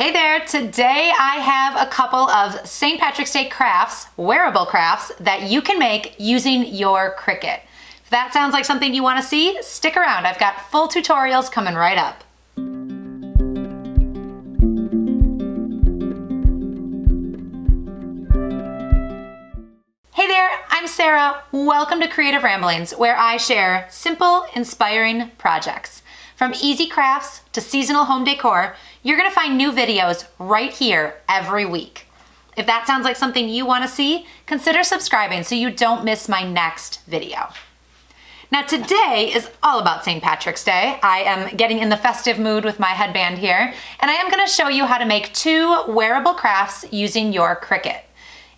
Hey there, today I have a couple of St. Patrick's Day crafts, wearable crafts, that you can make using your Cricut. If that sounds like something you want to see, stick around. I've got full tutorials coming right up. Hey there, I'm Sarah. Welcome to Creative Ramblings, where I share simple, inspiring projects. From easy crafts to seasonal home decor, you're gonna find new videos right here every week. If that sounds like something you wanna see, consider subscribing so you don't miss my next video. Now today is all about St. Patrick's Day. I am getting in the festive mood with my headband here, and I am gonna show you how to make 2 wearable crafts using your Cricut.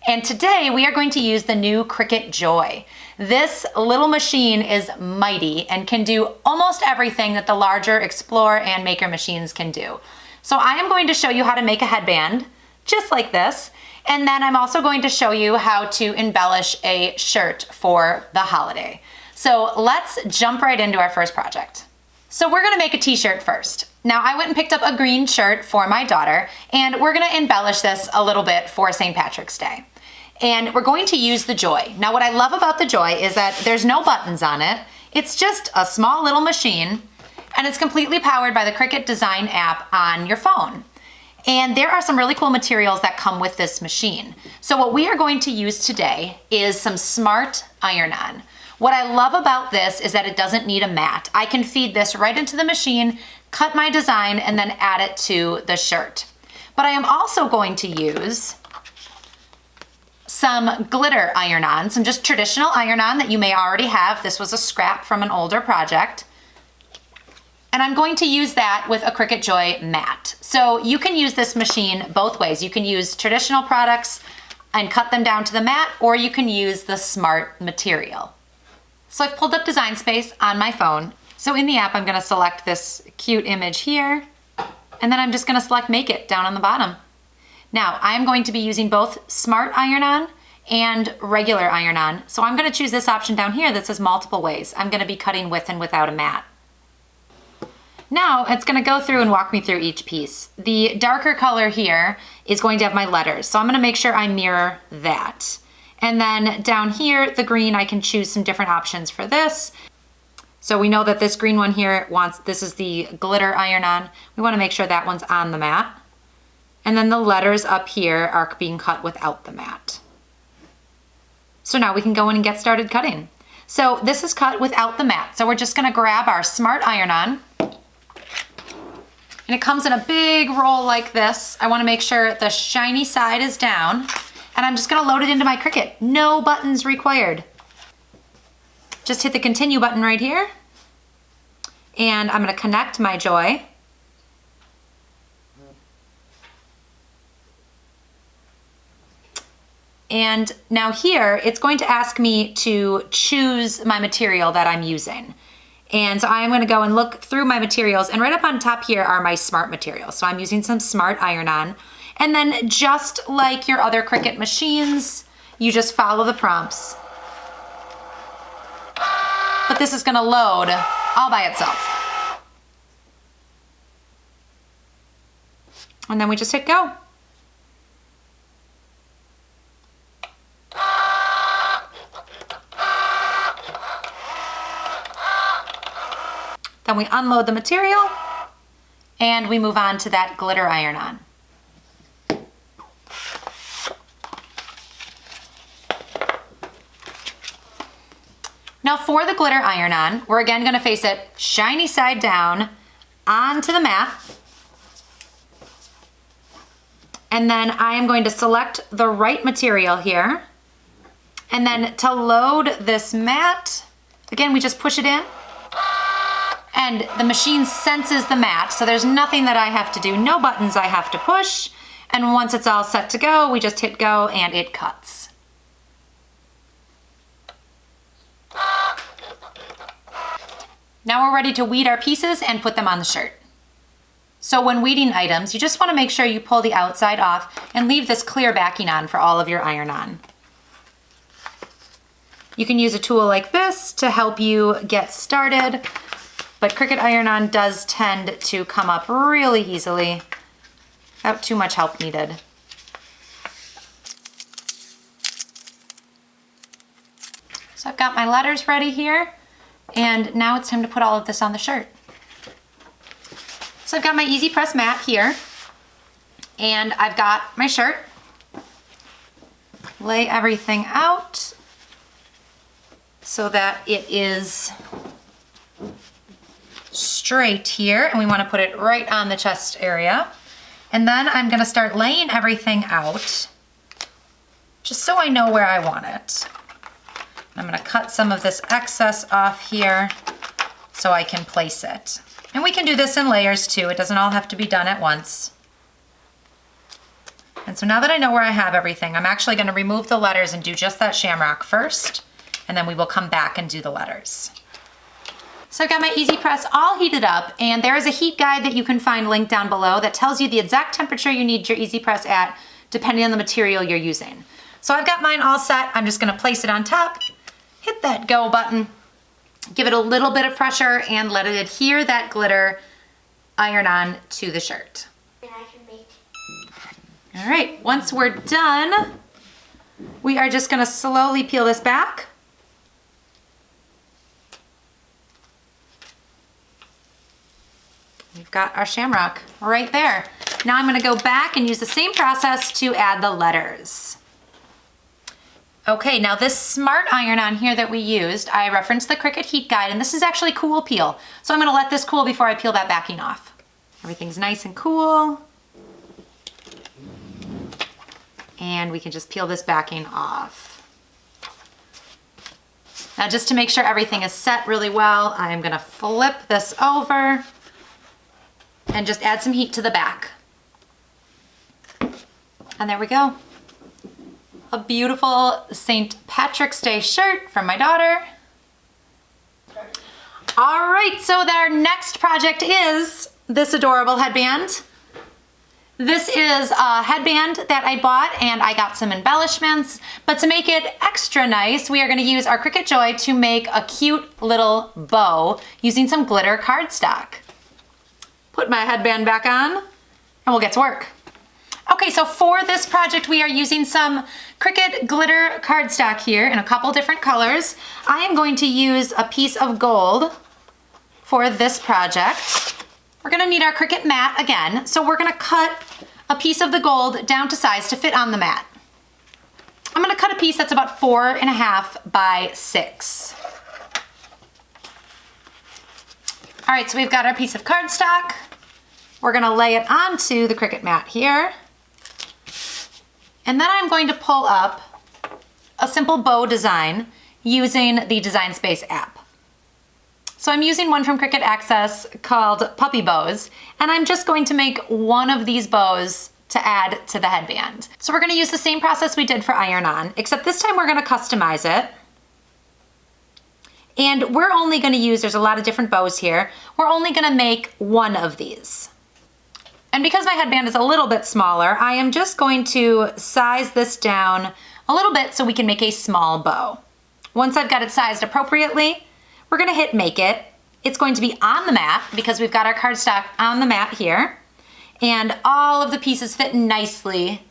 And today we are going to use the new Cricut Joy. This little machine is mighty and can do almost everything that the larger Explorer and Maker machines can do. So I am going to show you how to make a headband, just like this, and then I'm also going to show you how to embellish a shirt for the holiday. So let's jump right into our first project. So we're gonna make a t-shirt first. Now I went and picked up a green shirt for my daughter, and we're gonna embellish this a little bit for St. Patrick's Day. And we're going to use the Joy. Now what I love about the Joy is that there's no buttons on it. It's just a small little machine, and it's completely powered by the Cricut Design app on your phone. And there are some really cool materials that come with this machine. So what we are going to use today is some smart iron-on. What I love about this is that it doesn't need a mat. I can feed this right into the machine, cut my design, and then add it to the shirt. But I am also going to use some glitter iron-on, some just traditional iron-on that you may already have. This was a scrap from an older project. And I'm going to use that with a Cricut Joy mat. So you can use this machine both ways. You can use traditional products and cut them down to the mat, or you can use the smart material. So I've pulled up Design Space on my phone. So in the app, I'm gonna select this cute image here, and then I'm just gonna select Make It down on the bottom. Now, I'm going to be using both smart iron-on and regular iron-on. So I'm gonna choose this option down here that says multiple ways. I'm gonna be cutting with and without a mat. Now it's gonna go through and walk me through each piece. The darker color here is going to have my letters, so I'm gonna make sure I mirror that. And then down here, the green, I can choose some different options for this. So we know that this green one here this is the glitter iron-on. We wanna make sure that one's on the mat. And then the letters up here are being cut without the mat. So now we can go in and get started cutting. So this is cut without the mat. So we're just gonna grab our smart iron-on, and it comes in a big roll like this. I wanna make sure the shiny side is down, and I'm just gonna load it into my Cricut. No buttons required. Just hit the continue button right here, and I'm gonna connect my Joy. And now here, it's going to ask me to choose my material that I'm using. And so I'm gonna go and look through my materials, and right up on top here are my smart materials. So I'm using some smart iron-on. And then just like your other Cricut machines, you just follow the prompts. But this is gonna load all by itself. And then we just hit go. Then we unload the material, and we move on to that glitter iron-on. Now for the glitter iron-on, we're again gonna face it shiny side down onto the mat. And then I am going to select the right material here. And then to load this mat, again, we just push it in. And the machine senses the mat, so there's nothing that I have to do, no buttons I have to push. And once it's all set to go, we just hit go and it cuts. Now we're ready to weed our pieces and put them on the shirt. So when weeding items, you just wanna make sure you pull the outside off and leave this clear backing on for all of your iron-on. You can use a tool like this to help you get started, but Cricut iron-on does tend to come up really easily. Without too much help needed. So I've got my letters ready here, and now it's time to put all of this on the shirt. So I've got my Easy Press mat here, and I've got my shirt. Lay everything out so that it is straight here, and we want to put it right on the chest area. And then I'm going to start laying everything out just so I know where I want it. I'm going to cut some of this excess off here so I can place it. And we can do this in layers too. It doesn't all have to be done at once. And so now that I know where I have everything, I'm actually going to remove the letters and do just that shamrock first, and then we will come back and do the letters. So I've got my Easy Press all heated up, and there is a heat guide that you can find linked down below that tells you the exact temperature you need your Easy Press at, depending on the material you're using. So I've got mine all set. I'm just going to place it on top, hit that go button, give it a little bit of pressure, and let it adhere that glitter iron on to the shirt. All right, once we're done, we are just gonna slowly peel this back. We've got our shamrock right there. Now I'm gonna go back and use the same process to add the letters. Okay, now this smart iron on here that we used, I referenced the Cricut heat guide, and this is actually cool peel. So I'm gonna let this cool before I peel that backing off. Everything's nice and cool. And we can just peel this backing off. Now just to make sure everything is set really well, I'm gonna flip this over and just add some heat to the back. And there we go. A beautiful St. Patrick's Day shirt from my daughter. All right, so our next project is this adorable headband. This is a headband that I bought, and I got some embellishments, but to make it extra nice, we are gonna use our Cricut Joy to make a cute little bow using some glitter cardstock. Put my headband back on, and we'll get to work. Okay, so for this project, we are using some Cricut glitter cardstock here in a couple different colors. I am going to use a piece of gold for this project. We're gonna need our Cricut mat again, so we're gonna cut a piece of the gold down to size to fit on the mat. I'm gonna cut a piece that's about 4.5 by 6. All right, so we've got our piece of cardstock. We're gonna lay it onto the Cricut mat here. And then I'm going to pull up a simple bow design using the Design Space app. So I'm using one from Cricut Access called Puppy Bows, and I'm just going to make one of these bows to add to the headband. So we're gonna use the same process we did for iron-on, except this time we're gonna customize it. And we're only gonna use, there's a lot of different bows here, we're only gonna make one of these. And because my headband is a little bit smaller, I am just going to size this down a little bit so we can make a small bow. Once I've got it sized appropriately, we're gonna hit make it. It's going to be on the mat because we've got our cardstock on the mat here, and all of the pieces fit nicely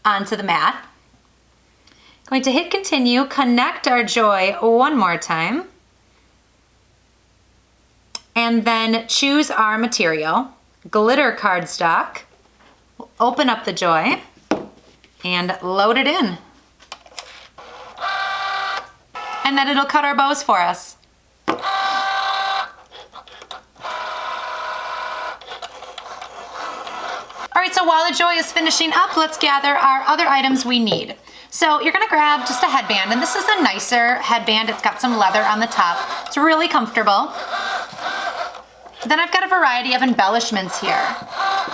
onto the mat. Going to hit continue, connect our Joy one more time, and then choose our material, glitter cardstock. We'll open up the Joy and load it in. And then it'll cut our bows for us. All right, so while the Joy is finishing up, let's gather our other items we need. So you're gonna grab just a headband, and this is a nicer headband. It's got some leather on the top. It's really comfortable. Then I've got a variety of embellishments here.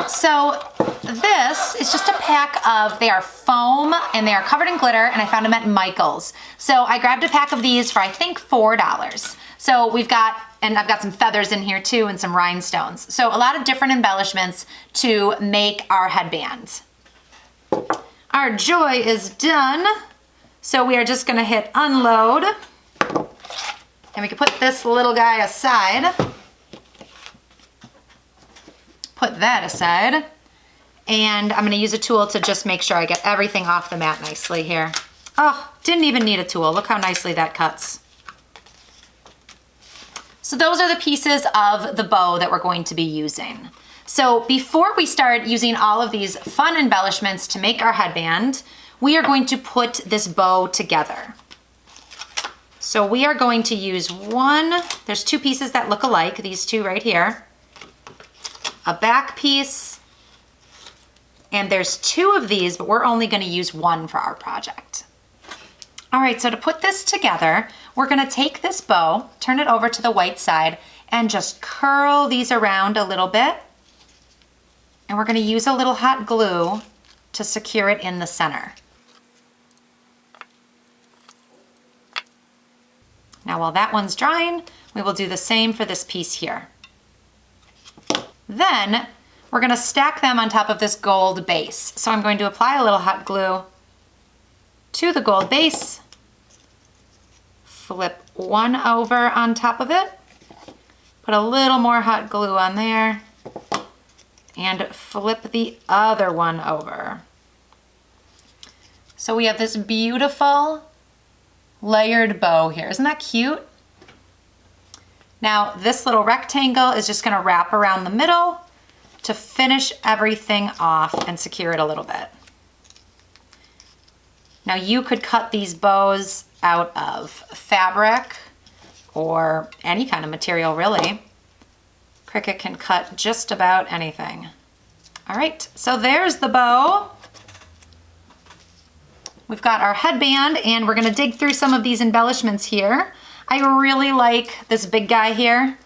So this is just a pack of, they are foam and they are covered in glitter, and I found them at Michael's. So I grabbed a pack of these for I think $4. So we've got, and I've got some feathers in here too and some rhinestones. So a lot of different embellishments to make our headband. Our Joy is done. So we are just gonna hit unload. And we can put this little guy aside. Put that aside. And I'm gonna use a tool to just make sure I get everything off the mat nicely here. Oh, didn't even need a tool. Look how nicely that cuts. So those are the pieces of the bow that we're going to be using. So before we start using all of these fun embellishments to make our headband, we are going to put this bow together. So we are going to use there's two pieces that look alike, these two right here, a back piece, and there's two of these, but we're only gonna use one for our project. All right, so to put this together, we're gonna take this bow, turn it over to the white side, and just curl these around a little bit. And we're gonna use a little hot glue to secure it in the center. Now while that one's drying, we will do the same for this piece here. Then we're gonna stack them on top of this gold base. So I'm going to apply a little hot glue to the gold base, flip one over on top of it, put a little more hot glue on there, and flip the other one over. So we have this beautiful layered bow here. Isn't that cute? Now this little rectangle is just gonna wrap around the middle to finish everything off and secure it a little bit. Now you could cut these bows out of fabric or any kind of material really. Cricut can cut just about anything. All right, so there's the bow. We've got our headband and we're gonna dig through some of these embellishments here. I really like this big guy here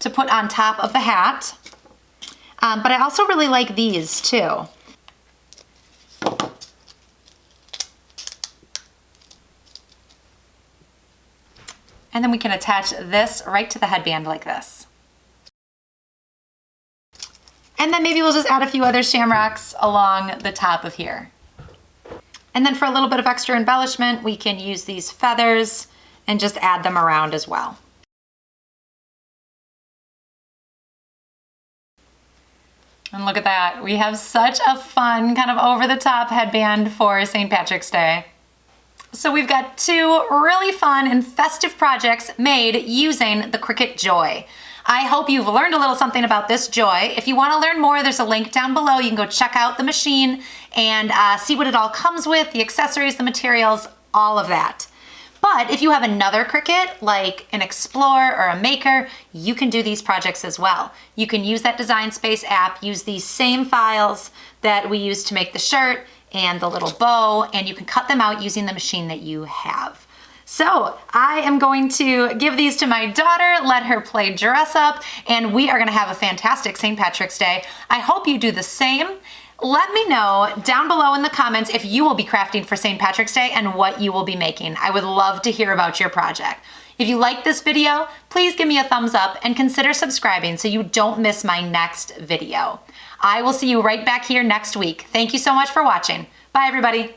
to put on top of the hat, but I also really like these too. And then we can attach this right to the headband like this. And then maybe we'll just add a few other shamrocks along the top of here. And then for a little bit of extra embellishment, we can use these feathers and just add them around as well. And look at that. We have such a fun kind of over-the-top headband for St. Patrick's Day. So we've got two really fun and festive projects made using the Cricut Joy. I hope you've learned a little something about this Joy. If you want to learn more, there's a link down below. You can go check out the machine and see what it all comes with, the accessories, the materials, all of that. But if you have another Cricut, like an Explore or a Maker, you can do these projects as well. You can use that Design Space app, use these same files that we used to make the shirt and the little bow, and you can cut them out using the machine that you have. So I am going to give these to my daughter, let her play dress up, and we are gonna have a fantastic St. Patrick's Day. I hope you do the same. Let me know down below in the comments if you will be crafting for St. Patrick's Day and what you will be making. I would love to hear about your project. If you like this video, please give me a thumbs up and consider subscribing so you don't miss my next video. I will see you right back here next week. Thank you so much for watching. Bye, everybody.